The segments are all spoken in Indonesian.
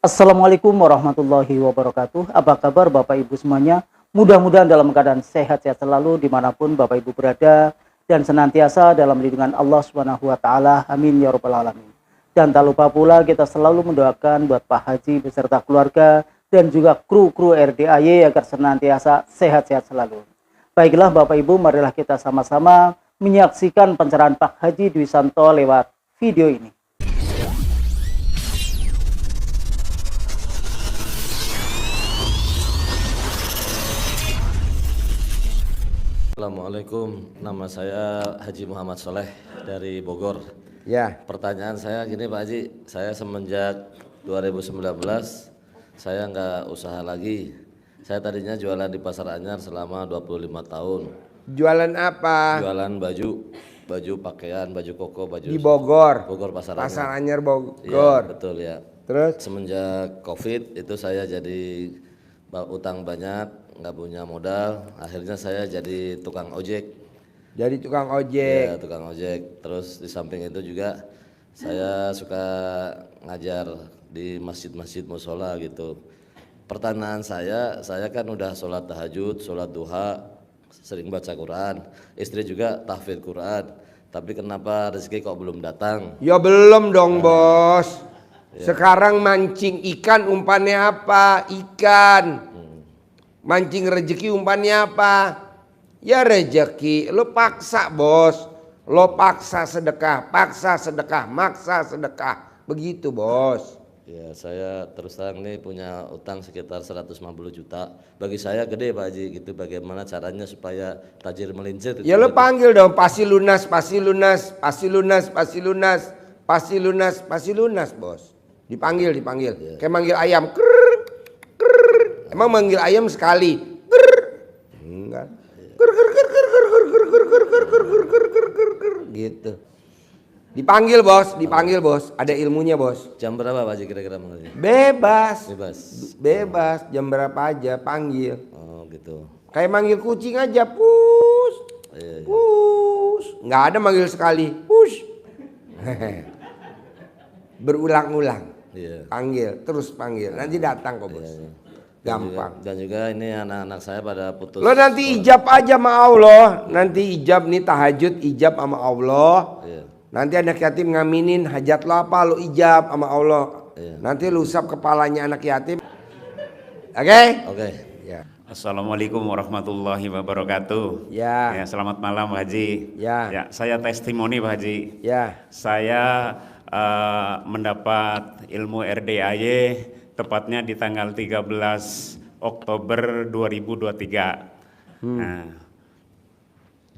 Assalamualaikum warahmatullahi wabarakatuh. Apa kabar Bapak Ibu semuanya? Mudah-mudahan dalam keadaan sehat-sehat selalu dimanapun Bapak Ibu berada dan senantiasa dalam lindungan Allah Subhanahu wa taala. Amin ya rabbal alamin. Dan tak lupa pula kita selalu mendoakan buat Pak Haji beserta keluarga dan juga kru-kru RDAY agar senantiasa sehat-sehat selalu. Baiklah Bapak Ibu, marilah kita sama-sama menyaksikan pencerahan Pak Haji Dwi Santo lewat video ini. Assalamualaikum, nama saya Haji Muhammad Soleh dari Bogor. Ya, Pertanyaan saya gini Pak Haji, saya semenjak 2019 saya nggak usaha lagi. Saya tadinya jualan di Pasar Anyar selama 25 tahun. jualan apa? Jualan baju pakaian, baju koko, baju Di Bogor. Bogor Pasar Pasar Anyar. Anyar Iya, Bogor. betul ya. Terus Semenjak Covid itu saya jadi utang banyak, nggak punya modal, akhirnya saya jadi tukang ojek. jadi tukang Ya, ojek. tukang ojek. Terus di samping itu juga saya suka ngajar di masjid-masjid musola gitu. Pertanyaan saya kan udah sholat tahajud, sholat duha, sering baca Quran, istri juga tahfidz Quran. Tapi kenapa rezeki kok belum datang? Ya belum dong bos. Sekarang mancing ikan umpannya apa? Ikan. Mancing rezeki umpannya apa? Ya rezeki. Lo paksa bos. Lo paksa sedekah, maksa sedekah. Begitu bos. Ya, saya terus terang nih punya utang sekitar 150 juta. Bagi saya gede Pak Haji gitu. Bagaimana caranya supaya tajir melincir? Ya lo panggil dong, pasti lunas bos. Dipanggil. Kayak manggil ayam. Krrr, krrr. Emang manggil ayam sekali. Krrr. Enggak. Gitu. Dipanggil bos. Ada ilmunya bos. Jam berapa Pak Haji kira-kira mengerti? Bebas. Bebas. Jam berapa aja panggil. Oh gitu. Kayak manggil kucing aja, push. Iya. Push. Nggak ada manggil sekali, push. Berulang-ulang. Iya. Panggil. Nanti datang kok bos. Gampang. Dan juga ini anak-anak saya pada putus. Lo nanti ijab aja sama Allah. Nanti ijab nih tahajud ijab sama Allah. Iya. Nanti anak yatim ngaminin hajat lo apa lo ijab sama Allah. Iya. Nanti lu usap kepalanya anak yatim. Oke? Oke. Ya. Assalamualaikum warahmatullahi wabarakatuh. Ya. Selamat malam Pak Haji. Ya. Saya testimoni Pak Haji. Ya. Saya mendapat ilmu RDAY tepatnya di tanggal 13 Oktober 2023. Nah,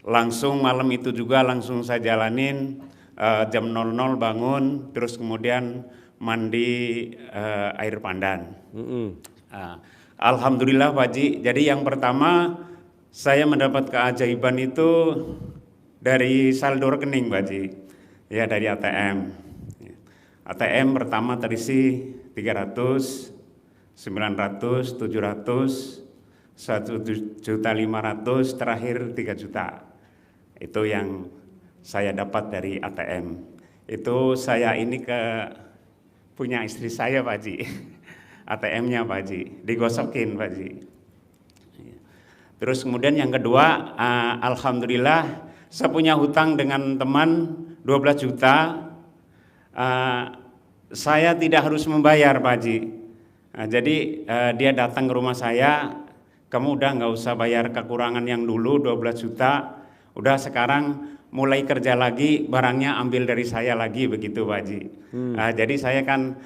langsung malam itu juga langsung saya jalanin jam 00 bangun, terus kemudian mandi air pandan. Alhamdulillah Pak Haji, jadi yang pertama saya mendapat keajaiban itu dari saldo rekening Pak Haji, ya dari ATM. ATM pertama terisi 300, 900, 700, 1.500.000, terakhir 3 juta. Itu yang saya dapat dari ATM. Itu saya ini punya istri saya Pak Haji. ATM-nya Pak Haji, digosokin Pak Haji. Terus kemudian yang kedua, alhamdulillah saya punya hutang dengan teman 12 juta. Saya tidak harus membayar Pak Haji. Jadi dia datang ke rumah saya, kamu udah nggak usah bayar kekurangan yang dulu 12 juta, udah sekarang mulai kerja lagi, barangnya ambil dari saya lagi, begitu Pak Haji. Jadi saya kan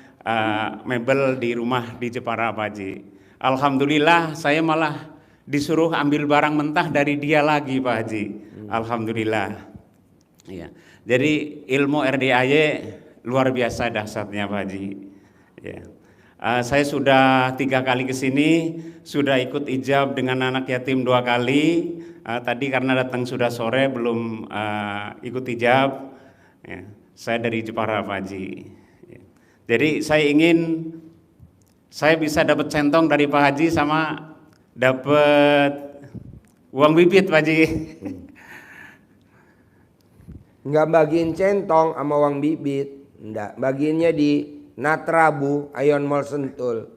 mebel di rumah di Jepara Pak Haji. Alhamdulillah saya malah disuruh ambil barang mentah dari dia lagi Pak Haji. Alhamdulillah. Ya. Jadi ilmu RDAY luar biasa dahsyatnya Pak Haji. Ya. Saya sudah 3 kali ke sini, sudah ikut ijab dengan anak yatim 2 kali. Tadi karena datang sudah sore belum ikut ijab. Ya. Saya dari Jepara Pak Haji. Ya. Jadi saya bisa dapat centong dari Pak Haji sama dapat uang bibit Pak Haji. Nggak bagiin centong sama uang bibit. Enggak, bagiinnya di Natrabu, Ayon Mall Sentul.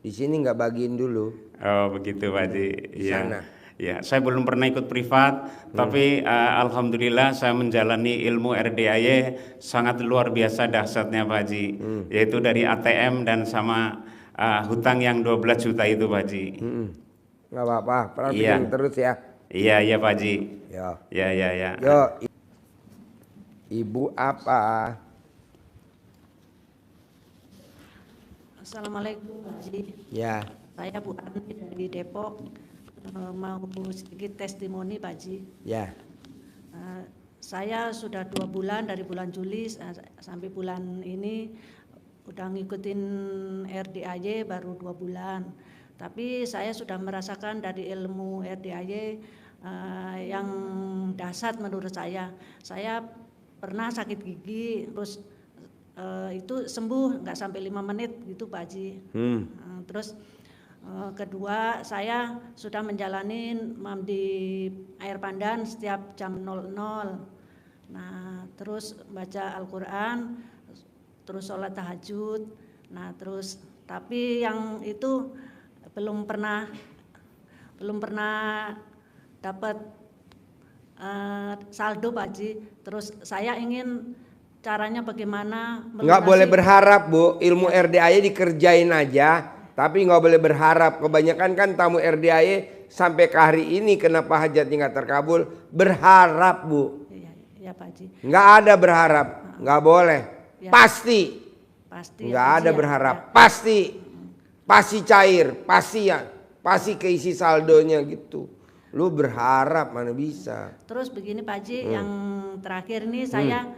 Di sini nggak bagiin dulu. Oh begitu Pak Haji. Iya. Sana. Ya, saya belum pernah ikut privat, tapi alhamdulillah saya menjalani ilmu RDAY sangat luar biasa dahsyatnya Pak Haji. Yaitu dari ATM dan sama hutang yang 12 juta itu Pak Haji. Nggak apa-apa, perhatikan terus ya. Iya Pak Haji. Yo. Ya. Yo. Ibu apa? Assalamualaikum Pak Haji. Ya. Saya Bu Ani dari Depok, mau sedikit testimoni Pak Haji. Ya. Saya sudah 2 bulan dari bulan Juli sampai bulan ini udah ngikutin RDAY baru 2 bulan. Tapi saya sudah merasakan dari ilmu RDAY yang dahsyat menurut saya. Saya pernah sakit gigi, terus itu sembuh nggak sampai 5 menit gitu Pak Haji. Terus kedua, saya sudah menjalani mandi air pandan setiap jam 00. Nah, terus baca Al-Quran, terus sholat tahajud. Nah, terus tapi yang itu belum pernah dapat saldo Pak Haji. Terus saya ingin caranya bagaimana Nggak boleh berharap Bu, ilmu RDAY dikerjain aja. Tapi nggak boleh berharap. Kebanyakan kan tamu RDAY sampai ke hari ini kenapa hajatnya nggak terkabul? Berharap Bu. Iya Pak Haji. Nggak ada berharap, nggak boleh. Ya. Pasti. Pasti. Nggak Pak ada Haji, berharap. ya. Pasti. Pasti cair. Pasti ya. Pasti keisi saldonya gitu. Lu berharap mana bisa. Terus begini Pak Haji, yang terakhir ini saya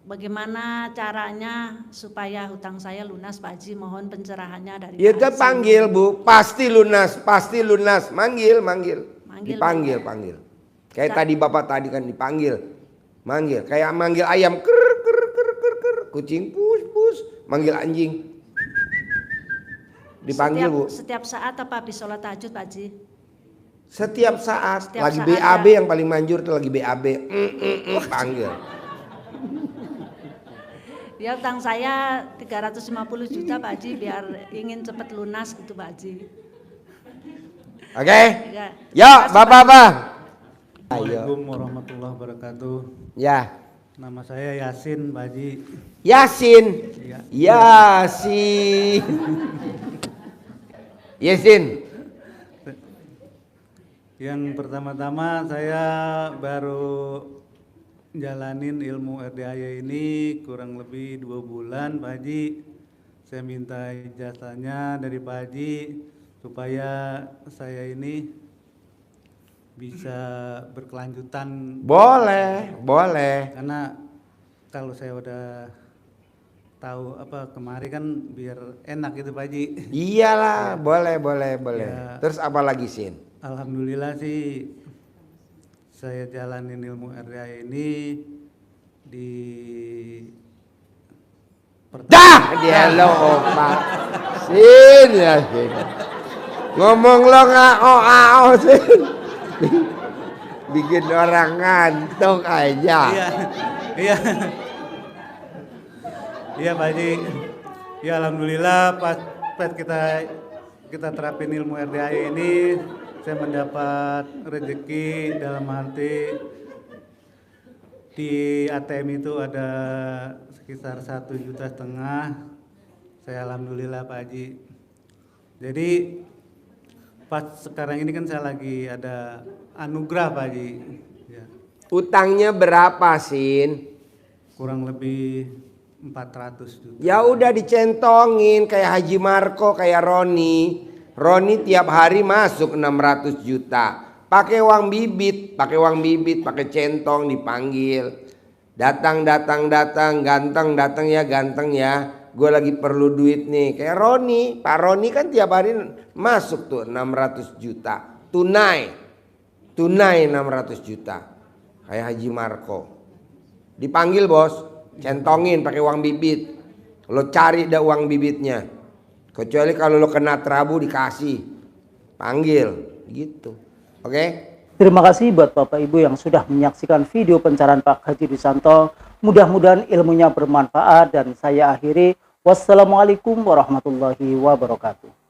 bagaimana caranya supaya hutang saya lunas Pak Haji, mohon pencerahannya dari Ya Pak kita Haji. panggil Bu, pasti lunas, pasti lunas. Manggil. Dipanggil, Bu. panggil. Kayak tadi Bapak tadi kan dipanggil. Manggil, kayak manggil ayam ker. Kucing pus. Manggil anjing. Dipanggil Bu. Setiap saat apa habis sholat tahajud Pak Haji? Setiap saat. Setiap Lagi saat BAB ya. yang paling manjur tuh lagi BAB. Panggil. Ya utang saya 350 juta Pak Haji, biar ingin cepat lunas gitu Pak Haji. Oke. Ya, Yo, terima kasih, Pak Bapak. Assalamualaikum warahmatullahi wabarakatuh. Ya. Nama saya Yasin, Pak Haji. Yasin. Iya. Yasin. Yang pertama-tama saya baru jalanin ilmu RDAY ini kurang lebih 2 bulan Pak Haji. Saya minta ijazahnya dari Pak Haji supaya saya ini bisa berkelanjutan. Boleh. Karena kalau saya udah tahu kemarin kan biar enak gitu Pak Haji. Iyalah, boleh. Ya. Terus apa lagi, Sin? Alhamdulillah sih saya jalanin ilmu RDA ini di Dia lo Pak. Sin. Ngomong lo ngao Sin. Bikin orang ngantuk aja. Iya. Iya Pak Haji. Ya alhamdulillah pas kita terapin ilmu RDA ini saya mendapat rezeki dalam arti di ATM itu ada sekitar 1,5 juta. Saya alhamdulillah Pak Haji. Jadi pas sekarang ini kan saya lagi ada anugerah Pak Haji. Ya, Utangnya berapa, Sin? kurang lebih 400 juta. Ya udah dicentongin kayak Haji Marco, kayak Roni. Roni tiap hari masuk 600 juta. Pakai uang bibit, pakai centong dipanggil. Datang, ganteng ya. Gue lagi perlu duit nih. Kayak Roni, Pak Roni kan tiap hari masuk tuh 600 juta. Tunai 600 juta. Kayak Haji Marco. Dipanggil bos, centongin pakai uang bibit. Lo cari dah uang bibitnya. Kecuali kalau lo kena terabu dikasih. Panggil gitu. Oke? Terima kasih buat Bapak Ibu yang sudah menyaksikan video pencerahan Pak Haji Dusanto. Mudah-mudahan ilmunya bermanfaat dan saya akhiri. Wassalamualaikum warahmatullahi wabarakatuh.